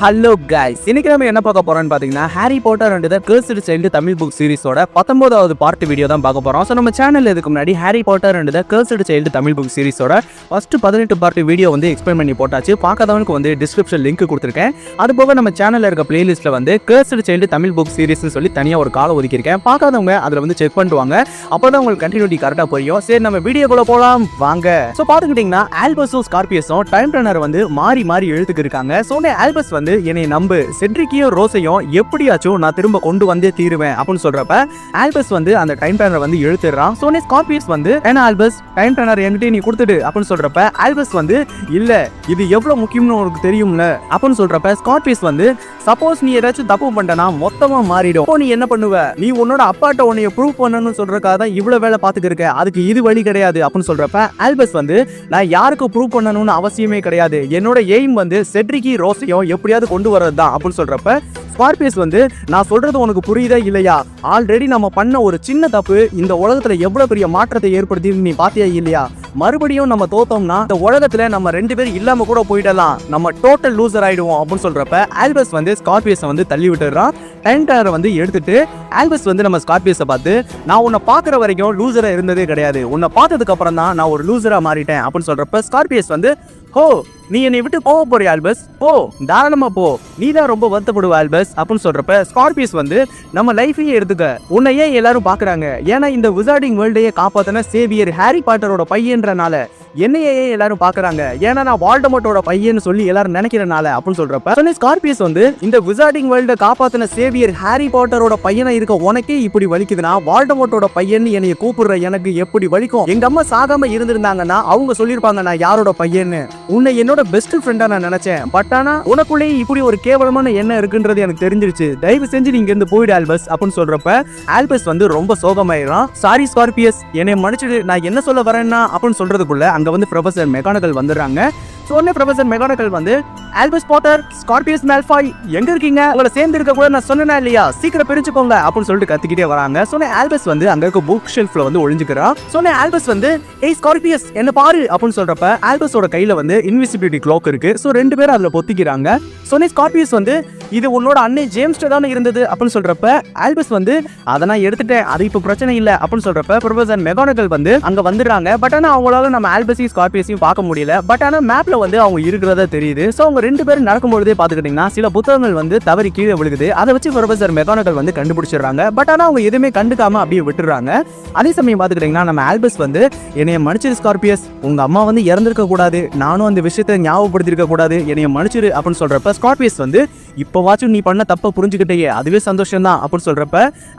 Hello guys, இன்னைக்கு நம்ம என்ன பார்க்க போறோம்னு பாத்தீங்கன்னா Harry Potter and the cursed child Tamil book சீரிஸோட 19வது பார்ட் வீடியோ தான் பார்க்க போறோம். ஸோ நம்ம சேனல்ல இதுக்கு முன்னாடி Harry Potter and the cursed child Tamil book சீரிஸோட ஃபர்ஸ்ட் 18 பார்ட் வீடியோ வந்து எக்ஸ்பிளைன் பண்ணி போட்டாச்சு. பார்க்காதவனுக்கு வந்து டிஸ்கிரிப்ஷன் லிங்க் கொடுத்துருக்கேன். அது போக நம்ம சேனல்ல இருக்க பிளேலிஸ்ட்ல வந்து கர்ஸ்டு சைல்டு தமிழ் புக் சீரிஸ்னு சொல்லி தனியா ஒரு காலம் ஒதுக்கியிருக்கேன். பார்க்காதவங்க அதுல வந்து செக் பண்ணிட்டு வாங்க. அப்பதான் உங்களுக்கு கண்டினியூட்டி கரெக்டா புரியும். சரி, நம்ம வீடியோக்குள்ள போலாம் வாங்க. ஸோ பாத்துக்கிட்டீங்கன்னா ஆல்பஸும் ஸ்கார்பியஸும் டைம் ரன்னர் வந்து மாறி மாறி எழுத்துக்கு இருக்காங்க. ஸோ ஆல்பஸ் வந்து என்னை நம்பு, செட்ரிக்கையும் ரோஸையும் எப்படியாச்சும் நான் திரும்ப கொண்டு வந்தே தீருவேன் அப்படின்னு சொல்றப்ப ஆல்பஸ் வந்து அந்த டைம் டர்னர் வந்து இழுத்துறான். சோ ஸ்கார்பியஸ் வந்து ஏன்னா ஆல்பஸ் டைம் டர்னர் என்கிட்ட நீ கொடுத்துடு அப்படின்னு சொல்றப்ப ஆல்பஸ் வந்து இல்ல இது எவ்வளவு முக்கியம்னு உனக்கு தெரியும்ல அப்படின்னு சொல்றப்ப ஸ்கார்பியஸ் வந்து சப்போஸ் நீ ஏதாச்சும் தப்பு பண்ணனா மொத்தமா மாறிடும். நீ என்ன பண்ணுவ? நீ உன்னோட அப்பாட்ட உன்னைய ப்ரூவ் பண்ணணும்னு சொல்றதுக்காக தான் இவ்வளவு வேலை பார்த்துட்டு இருக்க. அதுக்கு இது வழி கிடையாது அப்படின்னு சொல்றப்ப ஆல்பஸ் வந்து நான் யாருக்கு ப்ரூவ் பண்ணணும்னு அவசியமே கிடையாது. என்னோட எய்ம் வந்து செட்ரிக்கி ரோஸையும் எப்படியாவது கொண்டு வரது தான் அப்படின்னு சொல்றப்ப ஸ்கார்பியஸ் வந்து நான் சொல்றது உனக்கு புரியுதா இல்லையா? ஆல்ரெடி நம்ம பண்ண ஒரு சின்ன தப்பு இந்த உலகத்துல எவ்வளவு பெரிய மாற்றத்தை ஏற்படுத்தி நீ பாத்தியா இல்லையா? மறுபடியும் நம்ம தோத்தோம்னா இந்த உலகத்துல நம்ம 2 பேரும் இல்லாம கூட போயிடலாம், நம்ம டோட்டல் லூசர் ஆயிடுவோம் அப்படின்னு சொல்றப்ப ஆல்பஸ் வந்து ஸ்கார்பியஸை வந்து தள்ளி விட்டுறான். டைம் டர்னரை வந்து எடுத்துட்டு ஆல்பஸ் வந்து நம்ம ஸ்கார்பியஸை பார்த்து நான் உன்னை பாக்குற வரைக்கும் லூசரா இருந்ததே கிடையாது, உன்னை பார்த்ததுக்கு அப்புறம் தான் நான் ஒரு லூசரா மாறிட்டேன் அப்படின்னு சொல்றப்ப ஸ்கார்பியஸ் வந்து ஹோ நீ என்னை விட்டு போக போறிய ஆல்பஸ், போ தாராளமா போ, நீ தான் ரொம்ப வருத்தப்படுவ ஆல்பஸ் அப்படின்னு சொல்றப்ப ஸ்கார்பியஸ் வந்து நம்ம லைஃபையே எடுத்துக்க, உன்னை ஏன் எல்லாரும் பாக்குறாங்க? ஏன்னா இந்த விசார்டிங் வேர்ல்டையே காப்பாத்தின சேவியர் ஹாரி பாட்டரோட பையன்றனால என்னையே எல்லாரும் பாக்குறாங்க, ஏன்னா நான் வால்டமோட்டோட பையன்னு சொல்லி எல்லாரும் நினைக்கிறனால அப்படின்னு சொல்றப்ப ஸ்கார்பியஸ் வந்து இந்த விசார்டிங் வேர்ல்ட காப்பாத்தின சேவியர் ஹாரி பாட்டரோட பையனா இருக்க உனக்கே இப்படி வலிக்குதுன்னா வால்டமோட்டோட பையன் என்னைய கூப்பிடுற எனக்கு எப்படி வலிக்கும்? எங்க அம்மா சாகாம இருந்திருந்தாங்கன்னா அவங்க சொல்லிருப்பாங்க நான் யாரோட பையன்னு. உன்னை என்னோட பெஸ்ட் ஃப்ரெண்டா நான் நினைச்சேன், பட் ஆனா உனக்குள்ளேயே இப்படி ஒரு கேவலமான எண்ணம் இருக்குன்றது எனக்கு தெரிஞ்சிருச்சு, தயவு செஞ்சு நீங்க இருந்து போயிடு ஆல்பஸ் அப்படின்னு சொல்றப்ப ஆல்பஸ் வந்து ரொம்ப சோகமாயிடும். சாரி ஸ்கார்பியஸ், என்னை மன்னிச்சிடு, நான் என்ன சொல்ல வரேன்னா அப்படின்னு சொல்றதுக்குள்ள அங்க வந்து ப்ரொஃபசர் மெக்கானிக்கல் வந்துடுறாங்க. சொன்ன ப்ரொஃபசர் மெக்கானிக்கல் வந்து ஆல்பஸ் பாட்டர், ஸ்கார்பியஸ் மேல்ஃபாய் எங்க இருக்கீங்க? உங்களை சேர்ந்து இருக்க கூட நான் சொன்னேனா இல்லையா? சீக்கிரம் பிரிச்சுக்கோங்க அப்படின்னு சொல்லிட்டு கத்திக்கிட்டே வராங்க. சொன்ன ஆல்பஸ் வந்து அங்க இருக்க புக் ஷெல்ஃப்ல வந்து ஒளிஞ்சுக்கிறான். சொன்ன ஆல்பஸ் வந்து ஏய் ஸ்கார்பியஸ் என்ன பாரு அப்படின்னு சொல்றப்ப ஆல்பஸோட கையில வந்து இன்விசிபிலிட்டி க்ளாக் இருக்கு. சோ 2 பேரும் அதுல பொத்திக்கிறாங்க. சொன்ன ஸ்கார்பியஸ் வந்து இது உன்னோட அண்ணன் ஜேம்ஸ்ட தானே இருந்தது அப்படின்னு சொல்றப்ப ஆல்பஸ் வந்து அதை நான் எடுத்துட்டேன், அது இப்ப பிரச்சனை இல்ல அப்படின்னு சொல்றப்ப ப்ரொஃபசர் மெக்கானிக்கல் வந்து அங்க வந்துடுறாங்க. பட் ஆனா அவங்களால நம்ம ஆல்பஸையும் ஸ்கார்பியஸையும் பார்க்க முடியல. பட் ஆனா மேப்ல வந்து அவங்க இருக்கிறதா தெரியுது. சோ அவங்க 2 பேரும் நடக்கும்போதே பாத்துக்கிட்டீங்கன்னா சில புத்தகங்கள் வந்து தவறி கீழே விழுகுது. அதை வச்சு ப்ரொஃபசர் மெக்கானிக்கல் வந்து கண்டுபிடிச்சிடுறாங்க. பட் ஆனா அவங்க எதுவுமே கண்டுக்காம அப்படியே விட்டுறாங்க. அதே சமயம் பாத்துக்கிட்டீங்கன்னா நம்ம ஆல்பஸ் வந்து என்னைய மன்னிச்சிரு ஸ்கார்பியஸ், உங்க அம்மா வந்து இறந்திருக்க கூடாது, நானும் அந்த விஷயத்தை ஞாபகப்படுத்தி இருக்க கூடாது, என்னைய மன்னிச்சிரு அப்படின்னு சொல்றப்ப ஸ்கார்பியஸ் வந்து இப்போவாச்சும் நீ பண்ண தப்ப புரிஞ்சுக்கிட்டே அதுவே சந்தோஷம் தான் அப்படின்னு சொல்றப்ப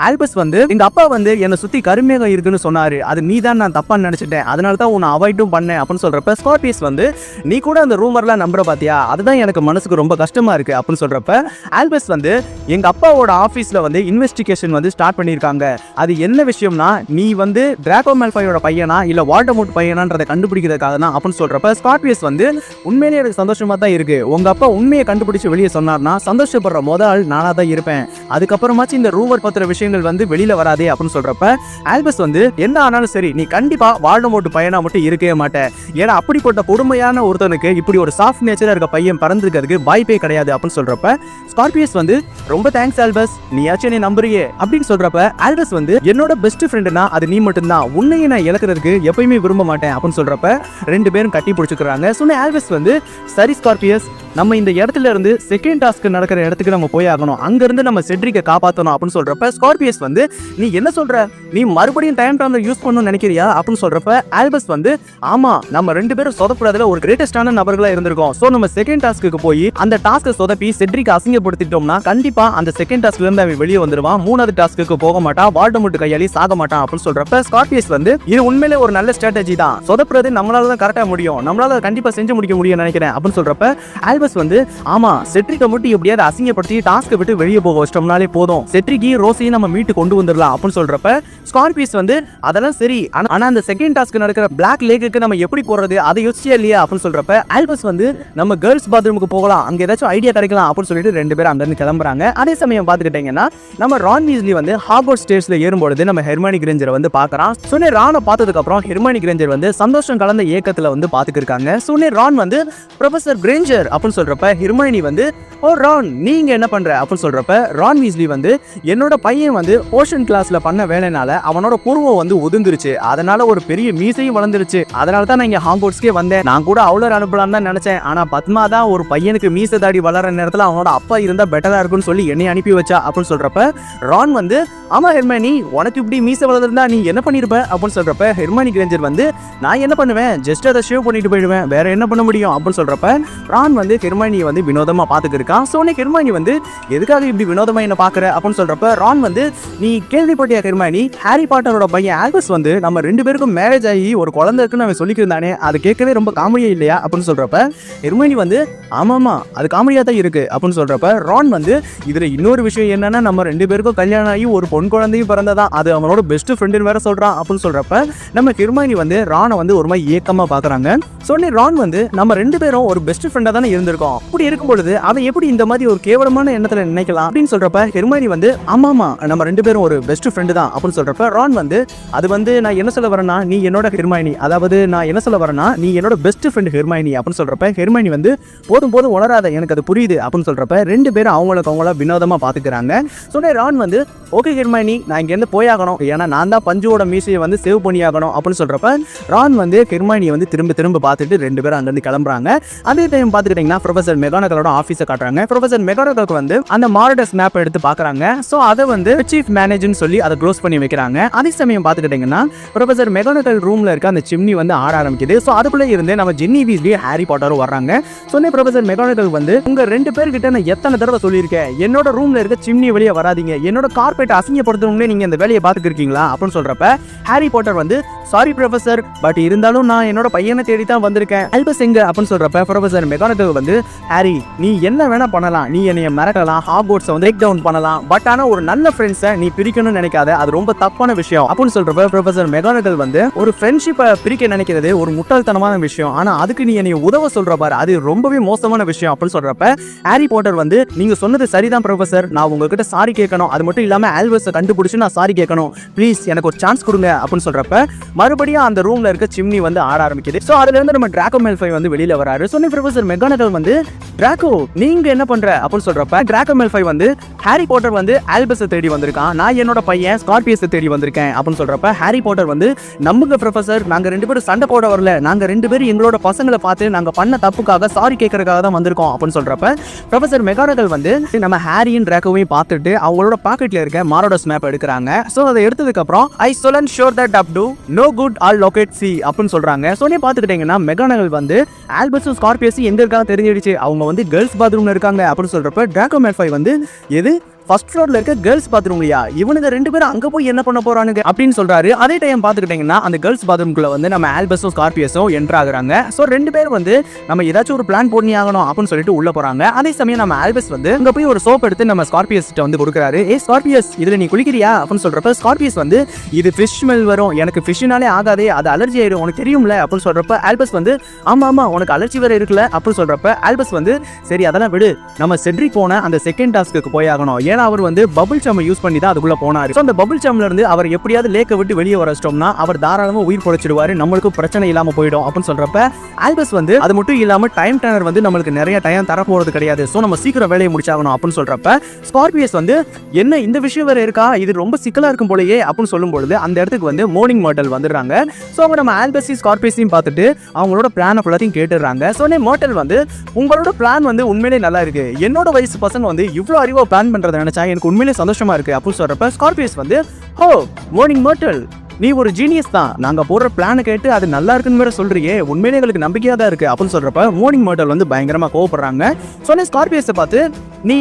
ஆல்பஸ் வந்து எங்க அப்பா வந்து என்னை சுத்தி கருமேகம் இருக்குன்னு சொன்னாரு, அது நீ தான் நான் தப்பா நினைச்சிட்டேன், அதனால தான் உன்னை அவாய்டும் பண்ணேன் அப்படின்னு சொல்றப்ப ஸ்கார்பியஸ் வந்து நீ கூட அந்த ரூமர்லாம் நம்புற பாத்தியா, அதுதான் எனக்கு மனசுக்கு ரொம்ப கஷ்டமா இருக்கு அப்படின்னு சொல்றப்ப ஆல்பஸ் வந்து எங்க அப்பாவோட ஆபீஸ்ல வந்து இன்வெஸ்டிகேஷன் வந்து ஸ்டார்ட் பண்ணிருக்காங்க, அது என்ன விஷயம்னா நீ வந்து டிராகோ மேல்ஃபாயோட பையனா இல்ல வால்டமோர்ட் பையனான்றதை கண்டுபிடிக்கிறதுக்காக தான் அப்படின்னு சொல்றப்ப ஸ்கார்பியஸ் வந்து உண்மையிலேயே எனக்கு சந்தோஷமா தான் இருக்கு, உங்க அப்பா உண்மையை கண்டுபிடிச்சு வெளியே சொன்னார்னா சந்தோஷப்படுற முதல் நானா தான் இருப்பேன், அதுக்கப்புறமாச்சு இந்த ரூமர் பத்திர விஷயங்கள் வந்து வெளியில வராதே அப்படின்னு சொல்றப்ப ஆல்பஸ் வந்து என்ன ஆனாலும் சரி நீ கண்டிப்பா வால்டமோர்ட் பையனா மட்டும் இருக்கவே மாட்டேன், ஏன்னா அப்படிப்பட்ட கொடுமையான ஒருத்தனுக்கு இப்படி ஒரு சாஃப்ட் நேச்சரா இருக்க பையன் பறந்துக்கிறதுக்கு வாய்ப்பே கிடையாது அப்படின்னு சொல்றப்ப ஸ்கார்பியஸ் வந்து ரொம்ப தேங்க்ஸ் ஆல்பஸ், நீயாச்சும் நீ நம்புறியே அப்படின்னு சொல்றப்ப ஆல்பஸ் வந்து என்னோட பெஸ்ட் ஃப்ரெண்டுனா அது நீ மட்டும்தான், உன்னையே நான் இழக்கிறதுக்கு எப்பயுமே விரும்ப மாட்டேன் அப்படின்னு சொல்றப்ப 2 பேரும் கட்டி பிடிச்சுக்கிறாங்க. சொன்ன ஆல்பஸ் வந்து சரி ஸ்கார்பியஸ், நம்ம இந்த இடத்துல இருந்து செகண்ட் டாஸ்க் நடக்கிற இடத்துக்கு நம்ம போய் ஆகணும், அங்க இருந்து நம்ம செட்ரிக்கை காப்பாற்றணும் அப்படின்னு சொல்றப்ப ஸ்கார்பியஸ் வந்து நீ என்ன சொல்ற, நீ மறுபடியும் டைம் டர்னர் யூஸ் பண்ணணும்னு நினைக்கிறியா அப்படின்னு சொல்றப்ப ஆல்பஸ் வந்து ஆமா நம்ம 2 பேரும் சொதப்படாதல ஒரு கிரேட்டஸ்டான நபர்களா இருந்திருக்கோம், சோ நம்ம செகண்ட் டாஸ்க்கு போய் அந்த டாஸ்க்கை சொதப்பி செட்ரிக்கை அசிங்கப்படுத்திட்டோம்னா கண்டிப்பா அந்த செகண்ட் டாஸ்க்ல இருந்து அவன் வெளியே வந்துருவான், 3வது டாஸ்க்கு போக மாட்டான், வால்டமோர்ட் கையாளி சாக மாட்டான் அப்படின்னு சொல்றப்ப ஸ்கார்பியஸ் வந்து இது உண்மையிலே ஒரு நல்ல ஸ்ட்ராட்டஜி தான், சொதப்புறது நம்மளால தான் கரெக்டா முடியும், நம்மளால கண்டிப்பா செஞ்சு முடிக்க முடியும் நினைக்கிறேன் அப்படின்னு சொல்றப்ப ஆல்பஸ் வந்து ஆமா செட்ரிக்கை மட்டும் எப்படியாவது அசிங்கப்படுத்தி டாஸ்க்கை விட்டு வெளியே போக வச்சிட்டோம்னாலே போதும், செட்ரிக்கி ரோஸையும் நம்ம மீட்டு கொண்டு வந்துடலாம் அப்படின்னு சொல்றப்ப ஸ்கார்பியஸ் வந்து அதெல்லாம் சரி, ஆனா அந்த செகண்ட் டாஸ்க் நடக்கிற பிளாக் லேக்குக்கு நம்ம எப்படி போறது அதை யோசிச்சே இல்லையா அப்படின்னு சொல்றப்ப ஆல்பஸ் வந்து நம்ம கேர்ள்ஸ் பாத்ரூமுக்கு போகலாம், அங்க ஏதாச்சும் ஐடியா கிடைக்கலாம் அப்படின்னு சொல்லிட்டு 2 பேரும் அங்க இருந்து கிளம்புறாங்க. அதே சமயம் பாத்துக்கிட்டீங்கன்னா நம்ம ரான் வீஸ்லி வந்து ஹாக்வர்ட்ஸ் ஸ்டேஜ்ல ஏறும்போது நம்ம ஹெர்மியோனி கிரேஞ்சர் வந்து பாக்குறான். சொன்னே ரானை பார்த்ததுக்கு அப்புறம் ஹெர்மியோனி கிரேஞ்சர் வந்து சந்தோஷம் கலந்த ஏக்கத்துல வந்து பாத்துக்கிருக்காங்க. சொன்னே ரான் வந்து ப்ரொஃபசர் கிரேஞ்சர் அப்படின்னு சொல்றப்ப ஹெர்மியோனி வந்து ஓ ரான் நீங்க என்ன பண்ற அப்படின்னு சொல்றப்ப ரான் வீஸ்லி வந்து என்னோட பையன் வந்து போஷன் கிளாஸ்ல பண்ண வேலைனால அவனோட புருவம் வந்து ஒதுங்கிருச்சு, அதனால ஒரு பெரிய மீசையும் வளர்ந்துருச்சு, அதனால தான் நான் இங்க ஹாங்காட்ஸ்க்கே வந்தேன். நான் கூட அவ்வளோ அனுப்பலாம்னு தான் நினைச்சேன், ஆனா பத்மா தான் ஒரு பையனுக்கு மீசை தாடி வளர நேரத்துல அவனோட அப்பா இருந்தா பெட்டரா இருக்கும்னு சொல்லி என்னை அனுப்பி வச்சா அப்படின்னு சொல்றப்ப ரான் வந்து ஆமா ஹெர்மியோனி உனக்கு இப்படி மீசை வளர்ந்துருந்தா நீ என்ன பண்ணிருப்ப அப்படின்னு சொல்றப்ப ஹெர்மியோனி கிரேஞ்சர் வந்து நான் என்ன பண்ணுவேன், ஜஸ்ட் அதை ஷேவ் பண்ணிட்டு போயிடுவேன், வேற என்ன பண்ண முடியும் அப்படின்னு சொல்றப்ப ரான் வந்து ஹெர்மியோனியை வந்து வினோதமா பாத்துக்கு இருக்கான். சோ ஹெர்மியோனி வந்து எதுக்காக இப்படி வினோதமா என்ன பாக்குற அப்படின்னு சொல்றப்ப ரான் வந்து நீ கேள்விப்பட்டியா ஹெர்மியோனி, ஹாரி பாட்டரோட பையன் ஆல்பஸ் வந்து நம்ம 2 பேருக்கும் மேரேஜ் ஆகி ஒரு குழந்தை இருக்குன்னு அவன் சொல்லிக்கிருந்தானே, அது கேட்கவே ரொம்ப காமெடியா இல்லையா அப்படின்னு சொல்றப்ப ஹெர்மியோனி வந்து ஆமாமா அது காமெடியா தான் இருக்கு அப்படின்னு சொல்றப்ப ரான் வந்து இதுல இன்னொரு விஷயம் என்னன்னா நம்ம 2 பேருக்கும் கல்யாணம் ஆகி ஒரு பொன் குழந்தையும் பிறந்ததான், அது அவனோட பெஸ்ட் ஃப்ரெண்டுன்னு வேற சொல்றான் அப்படின்னு சொல்றப்ப நம்ம ஹெர்மியோனி வந்து ரானை வந்து ஒரு மாதிரி ஏக்கமா பாக்குறாங்க. சொன்னே ரான் வந்து நம்ம 2 பேரும் ஒரு பெஸ்ட் ஃப்ரெண்டா தானே இருந்திருக்கோம், அப்படி இருக்கும்பொழுது அவன் எப்படி இந்த மாதிரி ஒரு கேவலமான எண்ணத்துல நினைக்கலாம் அப்படின்னு சொல்றப்ப ஹெர்மியோனி வந்து ஆமாமா நம்ம 2 பேரும் ஒரு பெஸ்ட் ஃப்ரெண்டு தான் அப்படின்னு சொல்றப்ப ரான் வந்து அது வந்து நான் என்ன சொல்ல வரேன்னா நீ என்னோட ஹெர்மியோனி, அதாவது நான் என்ன சொல்ல வரேன்னா நீ என்னோட பெஸ்ட் ஃப்ரெண்ட் ஹெர்மியோனி அப்படின்னு சொல்றப்ப ஹெர்மியோனி வந்து போதும் போதும் உணராத எனக்கு அது புரியுது அப்படின்னு சொல்றப்ப 2 பேரும் அவங்களுக்கு அவங்கள வினோதமா பாத்துக்கிறாங்க. சொன்னே ரான் வந்து ஓகே ஹெர்மியோனி நான் இங்க இருந்து போயாகணும், ஏன்னா நான் தான் பஞ்சுவோட மீசையை வந்து சேவ் பண்ணியாகணும் அப்படின்னு சொல்றப்ப ரான் வந்து ஹெர்மியோனியை வந்து திரும்ப பார்த்துட்டு 2 பேரும் அங்கிருந்து கிளம்புறாங்க. அதே டைம் பார்த்துக்கிட்டீங்கன்னா ப்ரொஃபசர் மெகானகலோட ஆஃபீஸை காட்டுறாங்க. ப்ரொஃபசர் மெகானகலுக்கு வந்து அந்த மாரடஸ் மேப் எடுத்து பார்க்குறாங்க. ஸோ அதை வந்து சீஃப் மேனேஜர்னு சொல்லி அதை க்ளோஸ் பண்ணி வைக்கிறாங்க. அதே சமயம் பார்த்துக்கிட்டீங்கன்னா ப்ரொஃபசர் மெகானகல் ரூமில் இருக்க அந்த சிம்னி வந்து ஆட ஆரம்பிக்குது. ஸோ அதுக்குள்ளே இருந்து நம்ம ஜின்னி வீஸ்லி ஹாரி பாட்டரும் வர்றாங்க. சொன்னே ப்ரொஃபசர் மெகானகல் வந்து உங்க 2 பேர்கிட்ட நான் எத்தனை தடவை சொல்லியிருக்கேன் என்னோட ரூம்ல இருக்க சிம்னி வெளியே வராதீங்க, என்னோட கார்பெட் அசிங்கப்படுத்துறவங்களே நீங்க இந்த வேலையை பார்த்துக்கிருக்கீங்களா அப்படின்னு சொல்றப்ப ஹாரி பாட்டர் வந்து சாரி ப்ரொஃபசர் பட் இருந்தாலும் நான் என்னோட பையனை தேடி தான் வந்திருக்கேன், ஆல்பஸ் எங்க அப்படின்னு சொல்றப்ப ப்ரொஃபசர் மெகானகல் வந்து ஹாரி நீ என்ன வேணா பண்ணலாம், நீ என்னைய மிரட்டலாம், ஹாக்வர்ட்ஸை வந்து பிரேக் டவுன் பண்ணலாம், பட் ஆனா ஒரு நல்ல ஃப்ரெண்ட்ஸை நீ பிரிக்கணும்னு நினைக்காத, அது ரொம்ப தப்பான விஷயம் அப்படின்னு சொல்றப்ப ப்ரொஃபசர் மெகானகல் வந்து ஒரு ஃப்ரெண்ட்ஷிப்பை பிரிக்க நினைக்கிறது ஒரு முட்டாள்தனமான விஷயம், ஆனா அதுக்கு நீ என்னைய உதவ சொல்ற பாரு அது ரொம்பவே மோசமான விஷயம் அப்படின்னு சொல்றப்ப ஹாரி பாட்டர் வந்து நீங்க சொன்னது சரிதான் ப்ரொஃபசர், நான் உங்ககிட்ட சாரி கேட்கணும், அது மட்டும் இல்லாம ஆல்பஸை கண்டுபிடிச்சு நான் சாரி கேட்கணும், ப்ளீஸ் எனக்கு ஒரு சான்ஸ் கொடுங்க அப்படின்னு சொல்றப்ப மறுபடியும் அந்த ரூம்ல இருக்க சிம்னி வந்து ஆட ஆரம்பிக்குது. சோ அதுல இருந்து நம்ம டிராகோ மேல்ஃபை வந்து வெளியில வராரு. சொன்ன ப்ரொஃபசர் மெகானகல் வந்து டிராகோ நீங்க என்ன பண்ற அப்படின்னு சொல்றப்ப டிராகோ மேல்ஃபை வந்து ஹாரி பாட்டர் வந்து ஆல்பஸை தேடி வந்திருக்கான், நான் என்னோட பையன் ஸ்கார்பியஸை தேடி வந்திருக்கேன் அப்படின்னு சொல்றப்ப ஹாரி பாட்டர் வந்து நம்புங்க ப்ரொஃபசர் நாங்க 2 பேரும் சண்டை போட வரல, நாங்க 2 பேரும் எங்களோட பசங்களை பார்த்து நாங்க பண்ண தப்புக்காக சாரி கேட்கறதுக்காக தான் வந்திருக்கோம் அப்படின்னு சொல்றப்ப ப்ரொஃபசர் மெகானகல் வந்து நம்ம ஹாரியும் டிராகோவையும் பார்த்துட்டு அவங்களோட பாக்கெட்ல இருக்க மாரடஸ் மேப் எடுக்கிறாங்க. சோ அதை எடுத்ததுக்கு அப்புறம் I solemnly swear that up to no good ஆல் லொகேட் சி அப்படின்னு சொல்றாங்க. சோனே பார்த்துக்கிட்டீங்கன்னா மெகானகல் வந்து ஆல்பஸும் ஸ்கார்பியஸும் எங்க இருக்காங்க தெரிஞ்சிடுச்சு, அவங்க வந்து கேர்ள்ஸ் பாத்ரூம்ல இருக்காங்க அப்படின்னு சொல்றப்ப டிராகோ மேல்ஃபை வந்து எது ஃபர்ஸ்ட் ஃப்ளோர்ல இருக்க கேர்ள்ஸ் பாத்ரூம்லயா, இவனுங்க 2 பேரும் அங்க போய் என்ன பண்ண போறானுங்க அப்படின்னு சொல்றாரு. அதே டைம் பார்த்துக்கிட்டீங்கன்னா அந்த கேர்ள்ஸ் பாத்ரூம்குள்ள வந்து நம்ம ஆல்பஸும் ஸ்கார்பியஸும் என்டர் ஆகுறாங்க. ஸோ 2 பேரும் வந்து நம்ம ஏதாச்சும் ஒரு பிளான் பண்ணி ஆகணும் அப்படின்னு சொல்லிட்டு உள்ள போறாங்க. அதே சமயம் நம்ம ஆல்பஸ் வந்து அங்க போய் ஒரு சோப் எடுத்து நம்ம ஸ்கார்பியஸ் கிட்ட வந்து கொடுக்குறாரு. ஏ ஸ்கார்பியஸ் இதுல நீ குளிக்கிறியா அப்படின்னு சொல்றப்ப ஸ்கார்பியஸ் வந்து இது ஃபிஷ் ஸ்மெல் வரும், எனக்கு ஃபிஷ்னாலே ஆகாதே, அது அலர்ஜி ஆயிடும் உனக்கு தெரியும்ல அப்படின்னு சொல்றப்ப ஆல்பஸ் வந்து ஆமா உனக்கு அலர்ஜி வேற இருக்குல்ல அப்படின்னு சொல்றப்ப ஆல்பஸ் வந்து சரி அதெல்லாம் விடு, நம்ம செட்ரிக் போன அந்த செகண்ட் டாஸ்க்கு போய் ஆகணும், ஏன்னா அவர் வந்து பபிள் சாம் யூஸ் பண்ணி தான் அதுக்குள்ள போனாரு. அந்த பபிள் சாம்ல இருந்து அவர் எப்படியாவது லேக்க விட்டு வெளியே வர வச்சிட்டோம்னா அவர் தாராளமா உயிர் பொழைச்சிடுவாரு, நம்மளுக்கு பிரச்சனை இல்லாம போயிடும் அப்படின்னு சொல்றப்ப ஆல்பஸ் வந்து அது மட்டும் இல்லாம டைம் டர்னர் வந்து நம்மளுக்கு நிறைய டைம் தர போறது கிடையாது, சோ நம்ம சீக்கிரம் வேலையை முடிச்சாகணும் அப்படின்னு சொல்றப்ப ஸ்கார்பியஸ் வந்து என்ன இந்த விஷயம் வேற இருக்கா, இது ரொம்ப சிக்கலா இருக்கும் போலயே அப்படின்னு சொல்லும் பொழுது அந்த இடத்துக்கு வந்து மோர்னிங் மர்டல் வந்துடுறாங்க. சோ அவங்க நம்ம ஆல்பஸையும் ஸ்கார்பியஸையும் பார்த்துட்டு அவங்களோட பிளான் ஃபுல்லாத்தையும் கேட்டுறாங்க. சோ மர்டல் வந்து உங்களோட பிளான் வந்து உண்மையிலே நல்லா இருக்கு, என்னோட வயசு பசங்க வந்து இவ்வளவு அறிவா பிளான் பண்றதை நினைச்சா எனக்கு உண்மையிலே சந்தோஷமா இருக்கு அப்படின்னு சொல்றப்ப ஸ்கார்பியஸ் வந்து ஹோ மார்னிங் மர்டல் நீ ஒரு ஜீனியஸ் தான், நாங்க போடுற பிளானை கேட்டு அது நல்லா இருக்குன்னு வேற சொல்றியே, உண்மையிலே எங்களுக்கு நம்பிக்கையா தான் இருக்கு அப்படின்னு சொல்றப்ப மார்னிங் மர்டல் வந்து பயங்கரமா கோவப்படுறாங்க. சொன்ன ஸ்கார்பியஸை பார்த்து நீ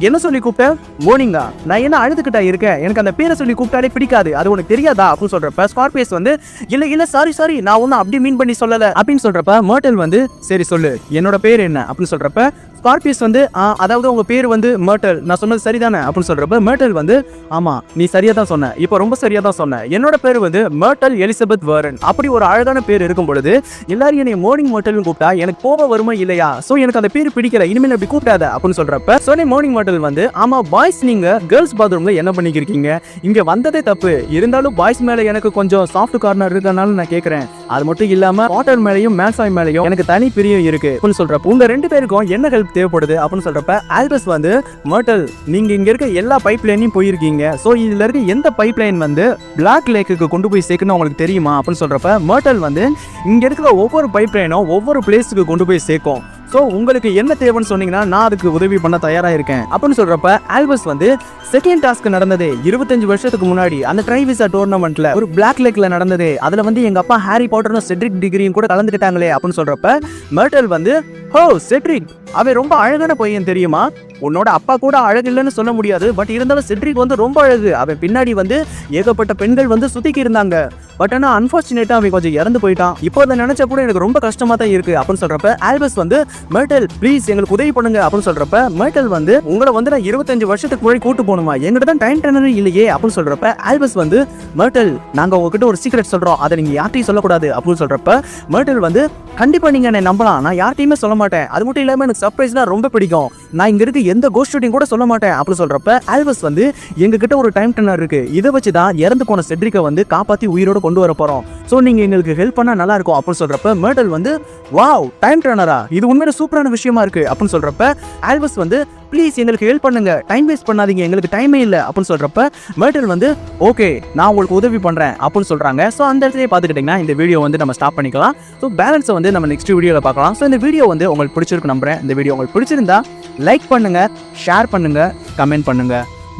என்ன சொல்லி கூப்பிட்ட மார்னிங்கா, நான் என்ன அழுதுகிட்டா இருக்கேன், எனக்கு அந்த பேரை சொல்லி கூப்பிட்டாலே பிடிக்காது, அது உனக்கு தெரியாதா அப்படின்னு சொல்றப்ப ஸ்கார்பியஸ் வந்து இல்ல சாரி நான் ஒன்னும் அப்படி மீன் பண்ணி சொல்லல அப்படின்னு சொல்றப்ப மர்டல் வந்து சரி சொல்லு என்னோட பேர் என்ன அப்படின்னு சொல்றப்ப ஸ்கார்பியஸ் வந்து அதாவது உங்க பேர் வந்து மர்டல், நான் சொன்னது சரிதானே அப்படின்னு சொல்றப்ப மர்டல் வந்து ஆமா நீ சரியா தான் சொன்ன, இப்போ ரொம்ப சரியா தான் சொன்ன, என்னோட பேர் வந்து மர்டல் எலிசபெத் வாரன், அப்படி ஒரு அழகான பேர் இருக்கும் பொழுது எல்லாரும் என்னை மார்னிங் மர்டல்னு கூப்பிட்டா எனக்கு கோபம் வருமா இல்லையா, சோ எனக்கு அந்த பேர் பிடிக்கல, இனிமேல் அப்படி கூப்பிடாத அப்படின்னு சொல்றப்ப சோ சொன்னே மார்னிங் மாடல் வந்து ஆமா பாய்ஸ் நீங்க கேர்ள்ஸ் பாத்ரூம்ல என்ன பண்ணிக்கிருக்கீங்க, இங்க வந்ததே தப்பு, இருந்தாலும் பாய்ஸ் மேல எனக்கு கொஞ்சம் சாஃப்ட் கார்னர் இருக்கனால நான் கேக்குறேன். அது மட்டும் இல்லாம வாட்டர் மேலயும் மேல்சாய் மேலயும் எனக்கு தனி பிரியம் இருக்கு அப்படின்னு சொல்றப்ப உங்க 2 பேருக்கும் என்ன ஹெல்ப் தேவைப்படுது அப்படின்னு சொல்றப்ப ஆல்பஸ் வந்து மர்டல் நீங்க இங்க இருக்க எல்லா பைப் லைனையும் போயிருக்கீங்க, சோ இதுல இருக்க எந்த பைப் லைன் வந்து பிளாக் லேக்குக்கு கொண்டு போய் சேர்க்கணும் உங்களுக்கு தெரியுமா அப்படின்னு சொல்றப்ப மர்டல் வந்து இங்க இருக்கிற ஒவ்வொரு பைப் லைனும் ஒவ்வொரு பிளேஸுக்கு கொண்டு போய் சேர்க்கும், ஸோ உங்களுக்கு என்ன தேவைன்னு சொன்னீங்கன்னா நான் அதுக்கு உதவி பண்ண தயாராக இருக்கேன் அப்படின்னு சொல்றப்ப ஆல்பஸ் வந்து செகண்ட் டாஸ்க் நடந்தது 25 வருஷத்துக்கு முன்னாடி அந்த ட்ரைவிசா டோர்னமெண்ட்ல ஒரு பிளாக் லேக்ல நடந்தது, அதுல வந்து எங்க அப்பா ஹாரி பாட்டரும் செட்ரிக் டிகிரியும் கூட கலந்துக்கிட்டாங்களே அப்படின்னு சொல்றப்ப மர்டல் வந்து ஹோ செட்ரிக் அவன் ரொம்ப அழகான பையன் தெரியுமா, உன்னோட அப்பா கூட அழகு இல்லைன்னு சொல்ல முடியாது, பட் இருந்தாலும் செட்ரிக் வந்து ரொம்ப அழகு, அவன் பின்னாடி வந்து ஏகப்பட்ட பெண்கள் வந்து சுத்திக்கி இருந்தாங்க, பட் ஆனா அன்பார்ச்சுனேட்டா அவன் கொஞ்சம் இறந்து போயிட்டான், இப்போ அதை நினைச்சா கூட எனக்கு ரொம்ப கஷ்டமா தான் இருக்கு அப்படின்னு சொல்றப்ப ஆல்பஸ் வந்து மர்டல் ப்ளீஸ் எங்களுக்கு உதவி பண்ணுங்க அப்படின்னு சொல்றப்ப மர்டல் வந்து உங்களை வந்து நான் 25 வருஷத்துக்கு முன்னாடி கூட்டு போகணுமா, எங்கிட்ட தான் டைம் டர்னர் இல்லையே அப்படின்னு சொல்றப்ப ஆல்பஸ் வந்து மர்டல் நாங்க உங்ககிட்ட ஒரு சீக்ரெட் சொல்றோம், அதை நீங்க யார்ட்டையும் சொல்லக்கூடாது அப்படின்னு சொல்றப்ப மர்டல் வந்து கண்டிப்பா நீங்க என்னை நம்பலாம், நான் யார்ட்டையுமே சொல்ல மாட்டேன், அது மட்டும் இல்லாம எனக்கு சர்ப்ரைஸ்னா ரொம்ப பிடிக்கும், நான் இங்க இருக்க எந்த கோஸ்ட் ஷூட்டிங் கூட சொல்ல மாட்டேன் அப்படின்னு சொல்றப்ப ஆல்பஸ் வந்து எங்க கிட்ட ஒரு டைம் டர்னர் இருக்கு, இதை வச்சுதான் இறந்து போன செட்ரிக்கை வந்து காப்பாத்தி உயிரோட கொண்டு வர போறோம், சோ நீங்க எங்களுக்கு ஹெல்ப் பண்ணா நல்லா இருக்கும் அப்படின்னு சொல்றப்ப மர்டல் வந்து வாவ் டைம் டர்னரா இது உண்மையில சூப்பரான விஷயமா இருக்கு அப்படின்னு சொல்றப்ப ஆல்பஸ் வந்து ப்ளீஸ் எங்களுக்கு ஹெல்ப் பண்ணுங்க, டைம் வேஸ்ட் பண்ணாதீங்க, எங்களுக்கு டைமே இல்லை அப்படின்னு சொல்றப்ப மர்டல் வந்து ஓகே நான் உங்களுக்கு உதவி பண்றேன் அப்படின்னு சொல்றாங்க. ஸோ அந்த இடத்துல பார்த்துக்கிட்டீங்கன்னா இந்த வீடியோ வந்து நம்ம ஸ்டாப் பண்ணிக்கலாம். ஸோ பேலன்ஸை வந்து நம்ம நெக்ஸ்ட் வீடியோவில் பார்க்கலாம். ஸோ இந்த வீடியோ வந்து உங்களுக்கு பிடிச்சிருக்கு நம்புறேன். இந்த வீடியோ உங்களுக்கு பிடிச்சிருந்தா லைக் பண்ணுங்க, ஷேர் பண்ணுங்க, கமெண்ட் பண்ணுங்க,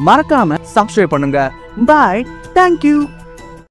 மறக்காம சப்ஸ்கிரைப் பண்ணுங்க. பாய், தேங்க்யூ.